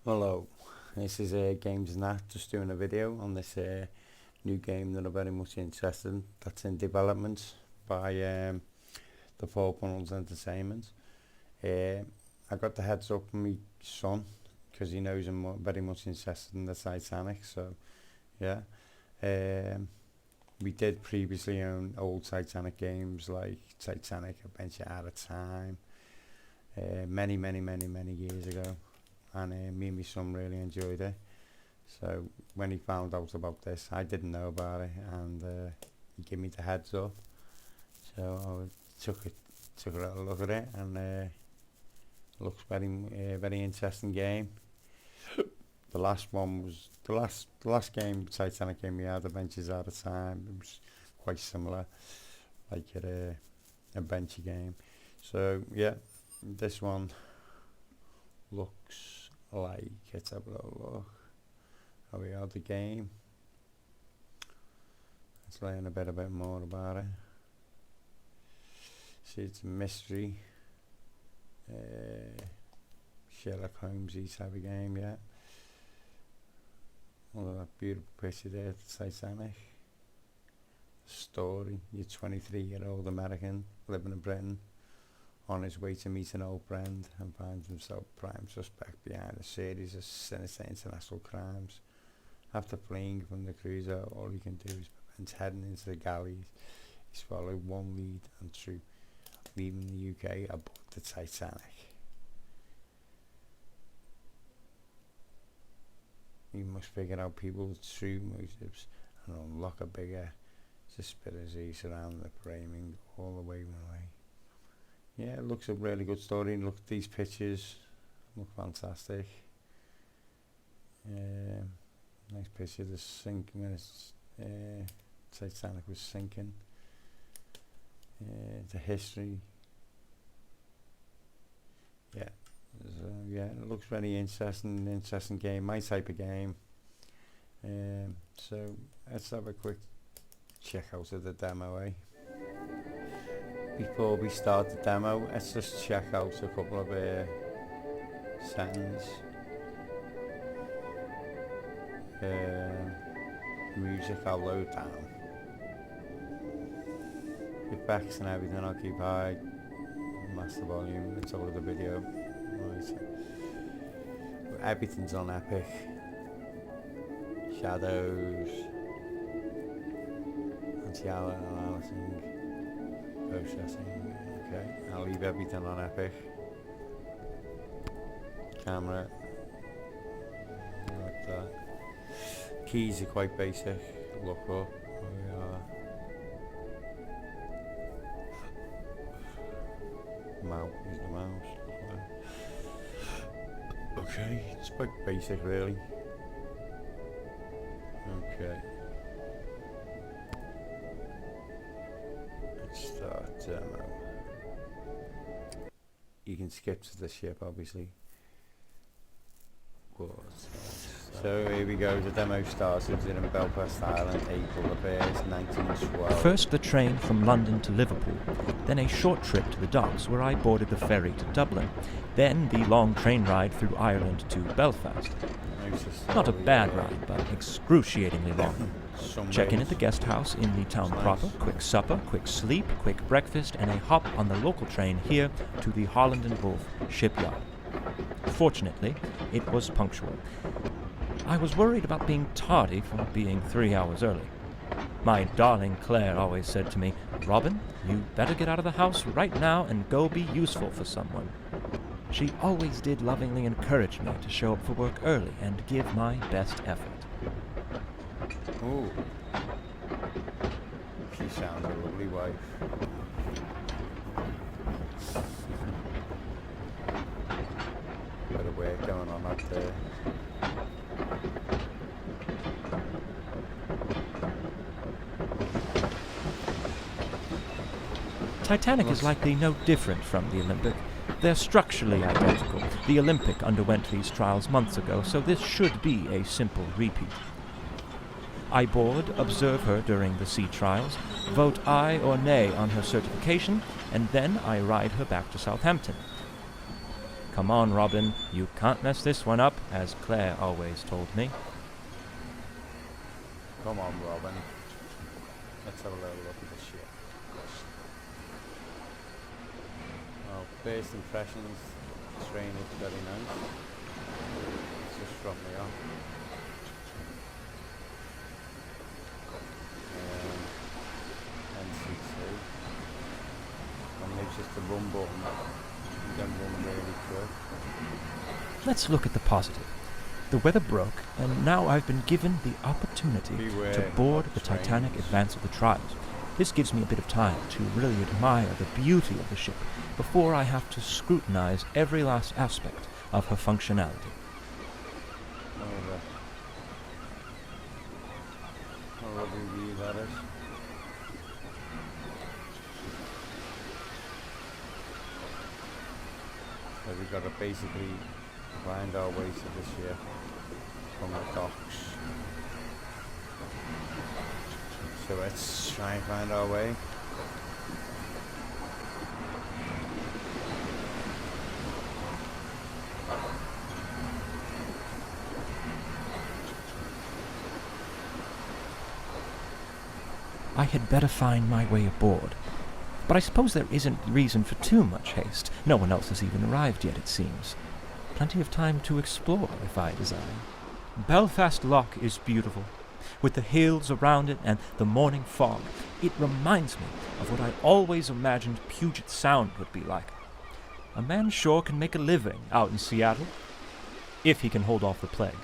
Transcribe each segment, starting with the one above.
Hello, this is Games Nat, just doing a video on this new game that I'm very much interested in, that's in development by the Four Funnels Entertainment. I got the heads up from my son, because he knows I'm very much interested in the Titanic, so yeah. We did previously own old Titanic games like Titanic Adventure Out of Time, many years ago. And me and my son really enjoyed it. So when he found out about this, I didn't know about it, and he gave me the heads up. So I took a little look at it, and it looks very interesting game. The last one was the last game, Titanic game we had, Adventures Out of Time. It was quite similar, like an adventure game. So yeah, this one looks like, let's have a little look how we are the game. Let's learn a bit more about it. See, it's a mystery, Sherlock Holmes-y type of game, yeah. All of that beautiful picture there, the Titanic. The story, you're 23-year-old American living in Britain, on his way to meet an old friend, and finds himself prime suspect behind a series of sinister international crimes. After fleeing from the cruiser, all he can do is prevent heading into the galleys. He's followed one lead and true, leaving the UK aboard the Titanic. He must figure out people's true motives and unlock a bigger conspiracy surrounding the framing all the way away. Yeah, it looks a really good story. Look at these pictures, look fantastic. Nice picture of the sinking when Titanic was sinking. The history. Yeah, it looks very interesting game, my type of game. So let's have a quick check out of the demo, eh? Before we start the demo, let's just check out a couple of settings. Music I'll load down. Effects and everything I'll keep high. Master volume, let's load the video. Right. Everything's on epic. Shadows. Anti-aliasing. Processing, okay, I'll leave everything on epic. Camera, like that. Keys are quite basic. Look up, where we are. Mouse is the mouse. Okay, it's quite basic really. Okay. Start demo. You can skip to the ship, obviously. So here we go, the demo started in Belfast Island, April the 1st, 1912. First the train from London to Liverpool, then a short trip to the docks where I boarded the ferry to Dublin, then the long train ride through Ireland to Belfast. Not a bad ride, but excruciatingly long. Check in at the guest house in the town proper, quick supper, quick sleep, quick breakfast, and a hop on the local train here to the Holland and Wolff shipyard. Fortunately, it was punctual. I was worried about being tardy for being 3 hours early. My darling Claire always said to me, "Robin, you better get out of the house right now and go be useful for someone." She always did lovingly encourage me to show up for work early and give my best effort. Ooh. She sounds a lovely wife. Bit of work going on up there. Titanic is likely no different from the Olympic. They're structurally identical. The Olympic underwent these trials months ago, so this should be a simple repeat. I board, observe her during the sea trials, vote aye or nay on her certification, and then I ride her back to Southampton. Come on, Robin, you can't mess this one up, as Claire always told me. Come on, Robin. Let's have a little look at the ship. Well, first impressions, the train is very nice. It's just from me off. NCC. And there's just a run button. You can run really quick. Let's look at the positive. The weather broke, and now I've been given the opportunity to board the Titanic Advance of the Trials. This gives me a bit of time to really admire the beauty of the ship before I have to scrutinize every last aspect of her functionality. How lovely view that is. So we've got to basically find our way to the ship from the docks. So let's try and find our way. I had better find my way aboard. But I suppose there isn't reason for too much haste. No one else has even arrived yet, it seems. Plenty of time to explore if I desire. Belfast Lough is beautiful. With the hills around it and the morning fog, it reminds me of what I always imagined Puget Sound would be like. A man sure can make a living out in Seattle, if he can hold off the plague.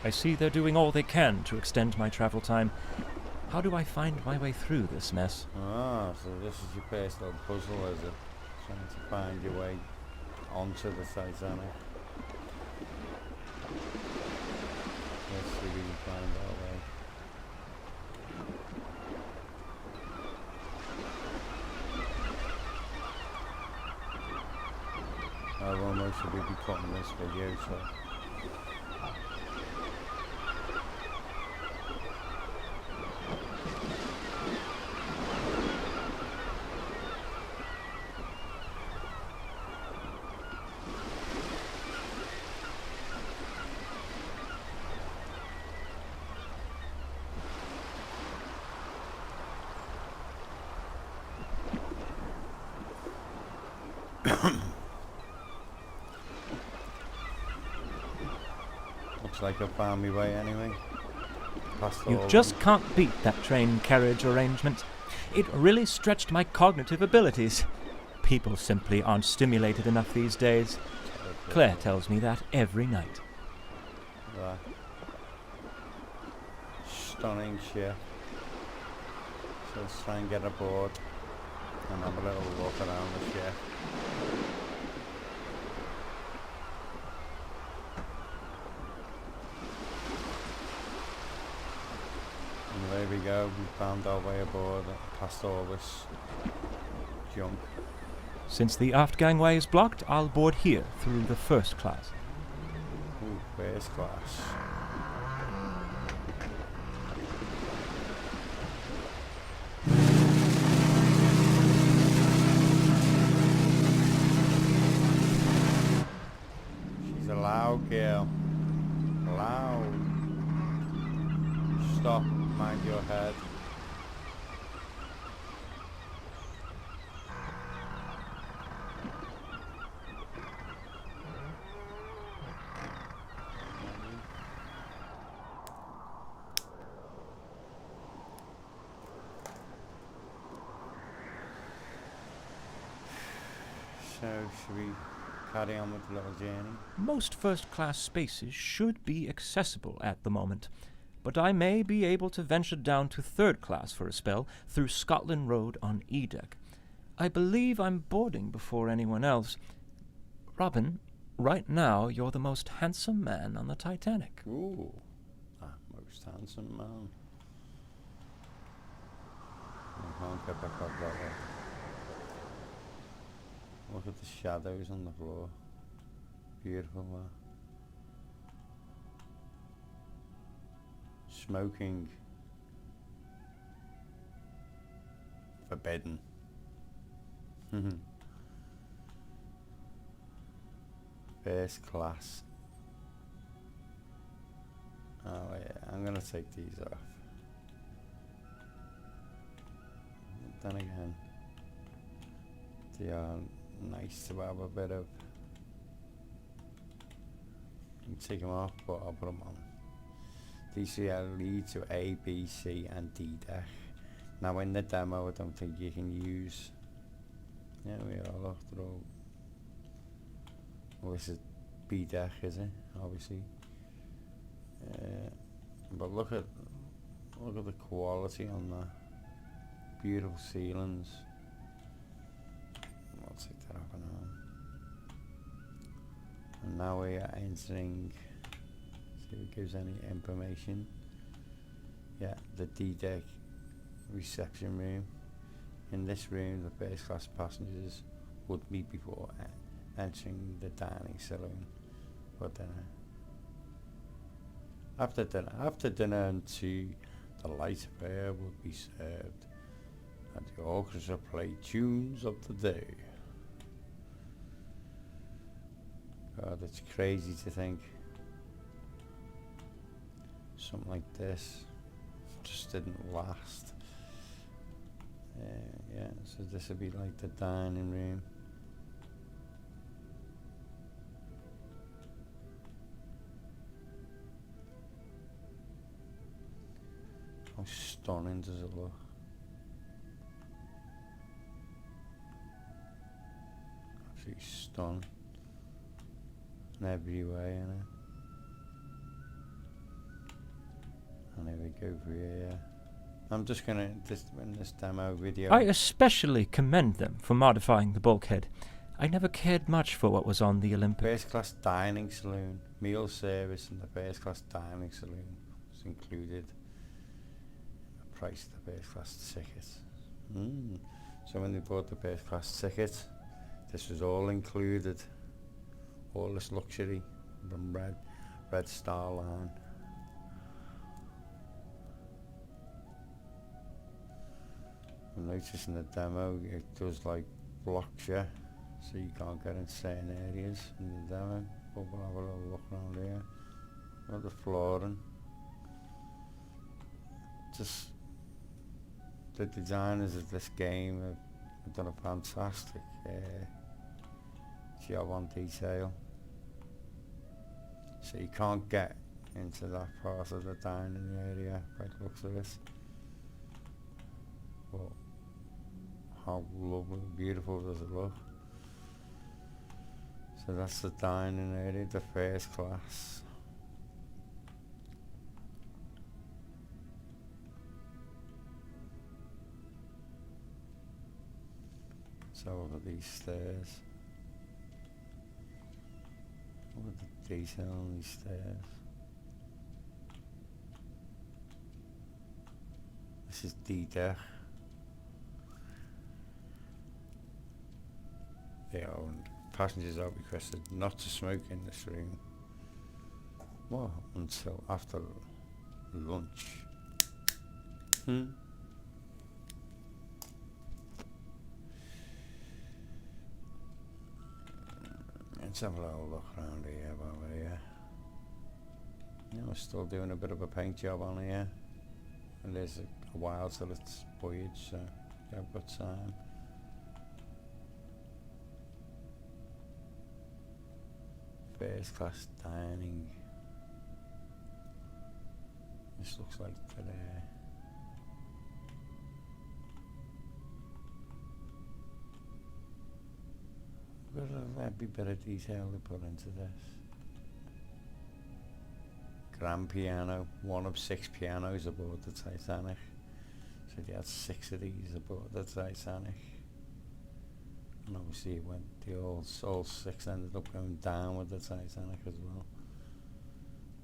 I see they're doing all they can to extend my travel time. How do I find my way through this mess? Ah, so this is your first little puzzle, is it? Trying to find your way onto the Titanic. Let's see if we can find our way. How long should we be cutting this video, so... Looks like I found my way anyway. You just can't beat that train carriage arrangement. It really stretched my cognitive abilities. People simply aren't stimulated enough these days. Claire tells me that every night. Right. Stunning ship. So let's try and get aboard and have a little walk around the ship. And there we go, we found our way aboard, past all this junk. Since the aft gangway is blocked, I'll board here through the first class. Ooh, first class. She's a loud girl. Loud. Stop, mind your head. So, should we carry on with the little journey? Most first-class spaces should be accessible at the moment, but I may be able to venture down to third class for a spell through Scotland Road on E-Deck. I believe I'm boarding before anyone else. Robin, right now you're the most handsome man on the Titanic. Ooh, most handsome man. I can't get back up that way. Look at the shadows on the floor. Beautiful, Smoking forbidden. First class. Oh yeah, I'm gonna take these off. Then again, they are nice to have a bit of. You can take them off, but I'll put them on. These lead to A, B, C and D deck. Now in the demo I don't think you can use. Yeah, we are, look, they're all. Well, this is B deck, is it? Obviously. But look at the quality on that. Beautiful ceilings. I'll take that off now. And now we are entering. See if it gives any information. Yeah, the D deck reception room. In this room, the first class passengers would meet before entering the dining saloon for dinner. After dinner and tea, the light fare would be served, and the orchestra play tunes of the day. God, it's crazy to think something like this just didn't last. Yeah, so this would be like the dining room. How stunning does it look? Absolutely stunning in every way, innit? And here we go for here. I'm just gonna in this demo video. I especially commend them for modifying the bulkhead. I never cared much for what was on the Olympic. First class dining saloon, meal service in the first class dining saloon was included. The price of the first class ticket. So when they bought the first class ticket, this was all included. All this luxury from Red Star Line. Notice in the demo it does like blocks you, so you can't get in certain areas in the demo. But we'll have a little look around here. Look at the flooring. Just the designers of this game have done a fantastic job on detail. So you can't get into that part of the dining area by the looks of this. But how lovely, beautiful does it look? So that's the dining area, the first class. So look at these stairs. Look at the detail on these stairs. This is D-deck. Passengers are requested not to smoke in this room. Well, until after lunch. Let's have a little look around here while we're here. Yeah, we're still doing a bit of a paint job on here. And there's a while till it's voyage, so yeah, I've got time. First class dining. This looks like today. There'd be better detail to put into this. Grand piano, one of 6 pianos aboard the Titanic. So they had 6 of these aboard the Titanic. And obviously it went, all 6 ended up going down with the Titanic as well.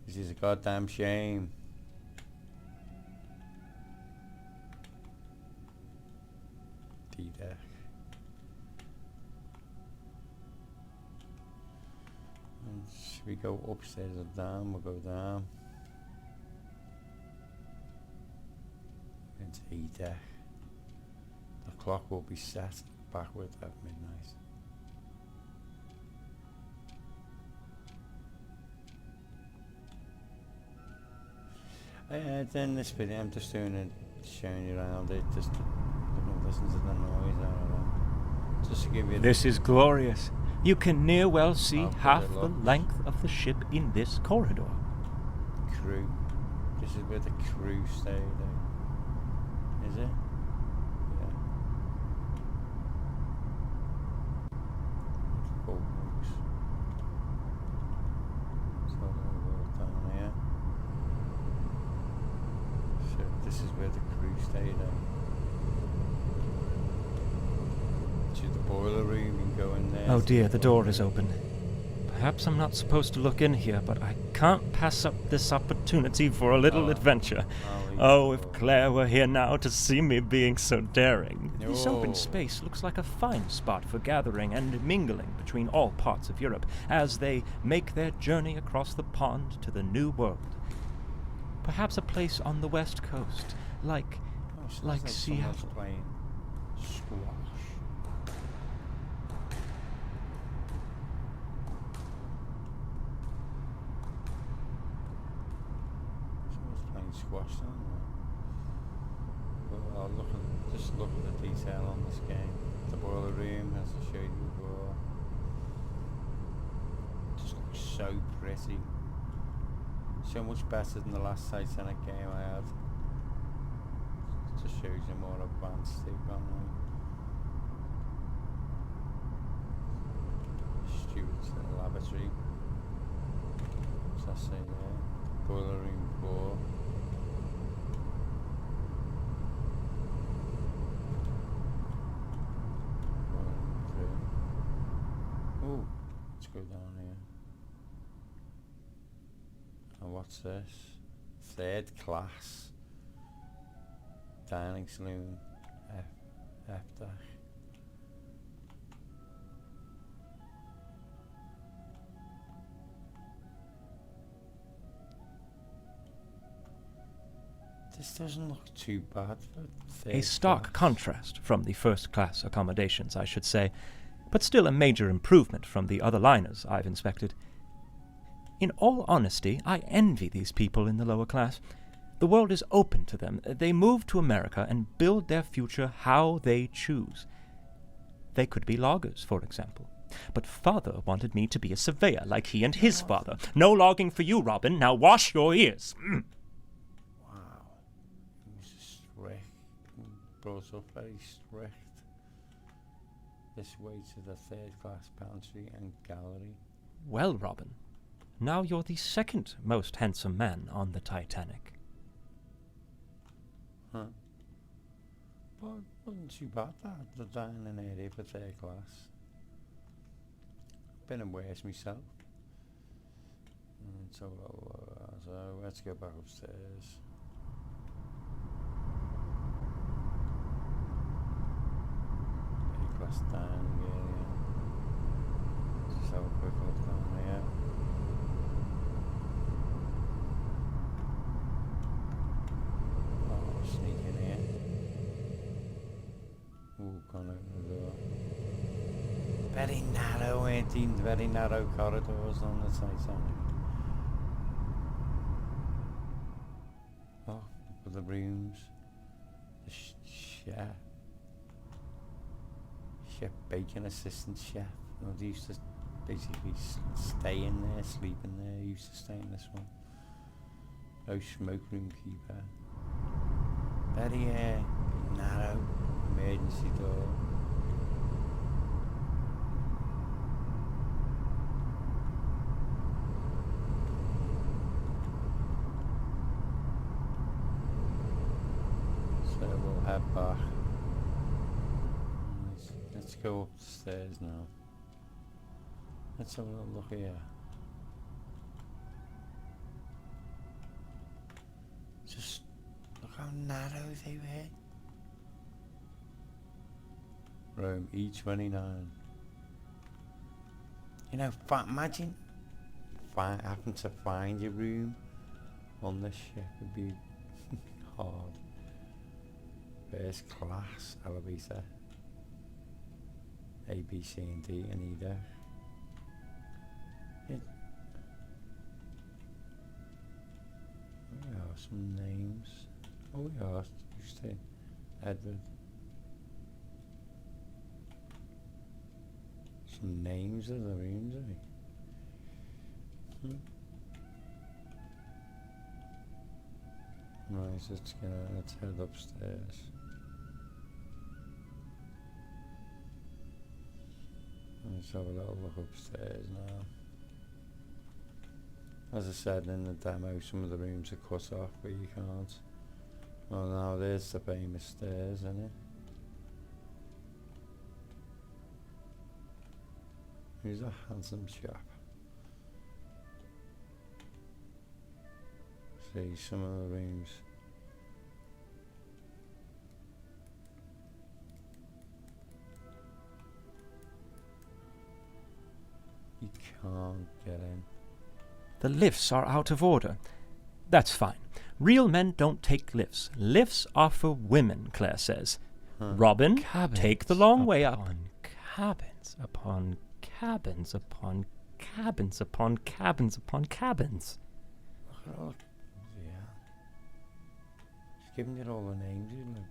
This is a goddamn shame. D-deck. And should we go upstairs or down? We'll go down. into E-deck. The clock will be set backward at midnight. Then this video, I'm just doing it, showing you around it, just to listen to the noise out of that. Just to give you. This is glorious. You can near well see How good half it the looks. length of the ship in this corridor. Crew. This is where the crew stayed. Is it? Yeah. Boathouse. So we'll go down here. So this is where the crew stayed. To the boiler room and go in there. Oh to dear, the boiler door is room. open. Perhaps I'm not supposed to look in here, but I can't pass up this opportunity for a little adventure. Oh, if Claire were here now to see me being so daring. This open No. space looks like a fine spot for gathering and mingling between all parts of Europe as they make their journey across the pond to the New World. Perhaps a place on the west coast, like Sounds like someone's Seattle. playing squash. Someone's playing squash down there. Well, I'll just look at the detail on this game. The boiler room, as I showed you before. Just looks so pretty. So much better than the last Titanic game I had. Just shows you more advanced take on Stewart's lavatory. What's that say there? Boiler room 4. Boiler room 3. Ooh, let's go down here. And what's this? Third class dining saloon. F deck. This doesn't look too bad for third A stark class. contrast from the first-class accommodations, I should say, but still a major improvement from the other liners I've inspected. In all honesty, I envy these people in the lower class. The world is open to them. They move to America and build their future how they choose. They could be loggers, for example. But father wanted me to be a surveyor like he and his father. No logging for you, Robin. Now wash your ears. Wow. It was strict. Brought up very strict. This way to the third class pantry and gallery. Well, Robin, now you're the second most handsome man on the Titanic. Huh. Well, it wasn't too bad that, the dining area for third class. Been in worse myself. So let's go back upstairs. Third class dining area. Just have a quick look down there. Oh, sneak in here. Ooh, can't open the door. Very narrow, ain't it? Very narrow corridors on the Titanic. Oh, for the rooms. The chef. Chef Bacon, assistant chef. No, they used to basically stay in there, sleep in there. Used to stay in this one. No smoke room keeper. Very narrow emergency door. So we'll head back. Let's go upstairs now. Let's have a little look here. Just look how narrow they were. Room E29. You know, imagine having to find your room on this ship would be hard. First class elevator. A, B, C and D and E there. We are some names. Oh, we are used to Edward. Some names of the rooms, Right, so let's head upstairs. Let's have a little look upstairs now. As I said in the demo, some of the rooms are cut off, but you can't. Oh, now there's the famous stairs, isn't it? He's a handsome chap. See some of the rooms. You can't get in. The lifts are out of order. That's fine. Real men don't take lifts. Lifts are for women, Claire says. Robin, Cabins take the long way up. upon cabins upon cabins upon cabins upon cabins upon cabins. Look at all. Yeah. Just giving it all the names, isn't it?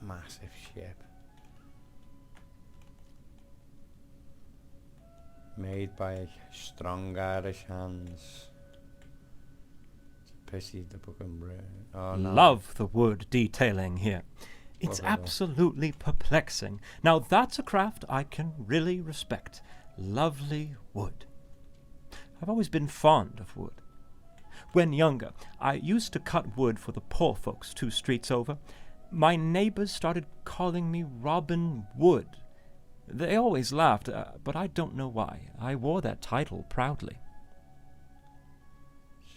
Massive ship. Made by strong Irish hands. It's a pity the book and oh, no. Love the wood detailing here. It's Love it all. absolutely perplexing. Now that's a craft I can really respect. Lovely wood. I've always been fond of wood. When younger, I used to cut wood for the poor folks 2 streets over. My neighbors started calling me Robin Wood. They always laughed, but I don't know why. I wore that title proudly.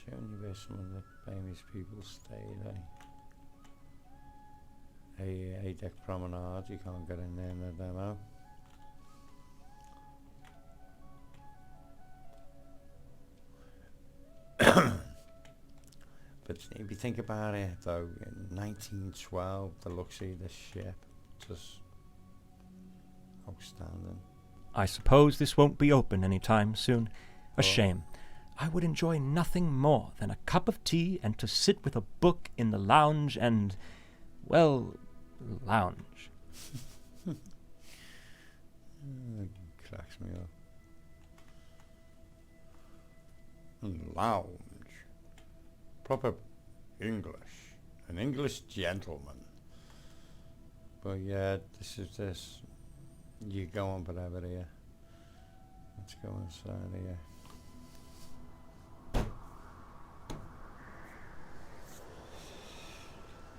Showing you where some of the famous people stayed, A deck promenade, you can't get in there in the demo. But if you think about it, though, in 1912, the luxury of this ship, just outstanding. I suppose this won't be open any time soon. A Oh. shame. I would enjoy nothing more than a cup of tea and to sit with a book in the lounge and, well, lounge. Cracks me up. Lounge. Proper English. An English gentleman. But yeah, this. You go on forever here. Let's go inside here.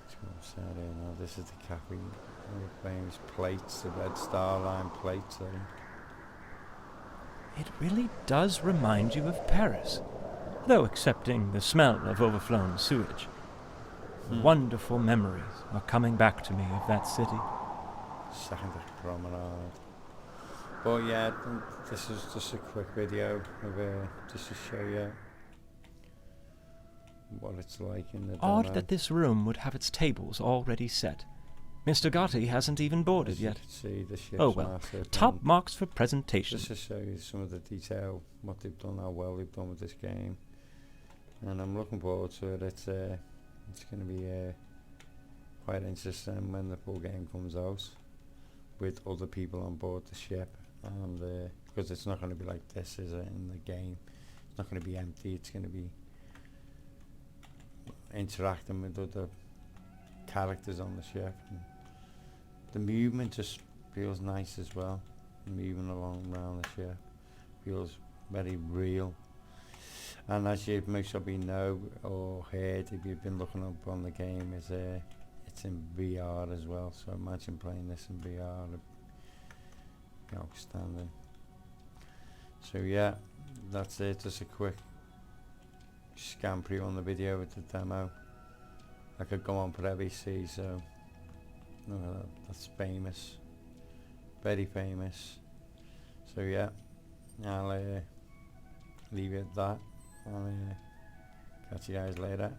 Let's go inside here now. This is the cafe. The famous plates, the Red Star Line plates. It really does remind you of Paris, though excepting the smell of overflown sewage. Wonderful memories are coming back to me of that city. Second promenade. But yeah, this is just a quick video of just to show you what it's like in the Odd demo. that this room would have its tables already set. Mr. Gotti hasn't even boarded As you yet. can see, the ship's Oh well, massive, top and marks for presentation. just to show you some of the detail, what they've done, how well they've done with this game, and I'm looking forward to it. It's going to be quite interesting when the full game comes out with other people on board the ship, and because it's not going to be like this, is it, in the game? It's not going to be empty. It's going to be interacting with other characters on the ship. And the movement just feels nice as well. Moving along around the ship feels very real. And as you most probably know or heard, if you've been looking up on the game, is it's in VR as well. So imagine playing this in VR. It'd be outstanding. So yeah, that's it. Just a quick scan preview on the video with the demo. I could go on forever, you see, so that's famous, very famous. So yeah, I'll leave it at that. I'll catch you guys later.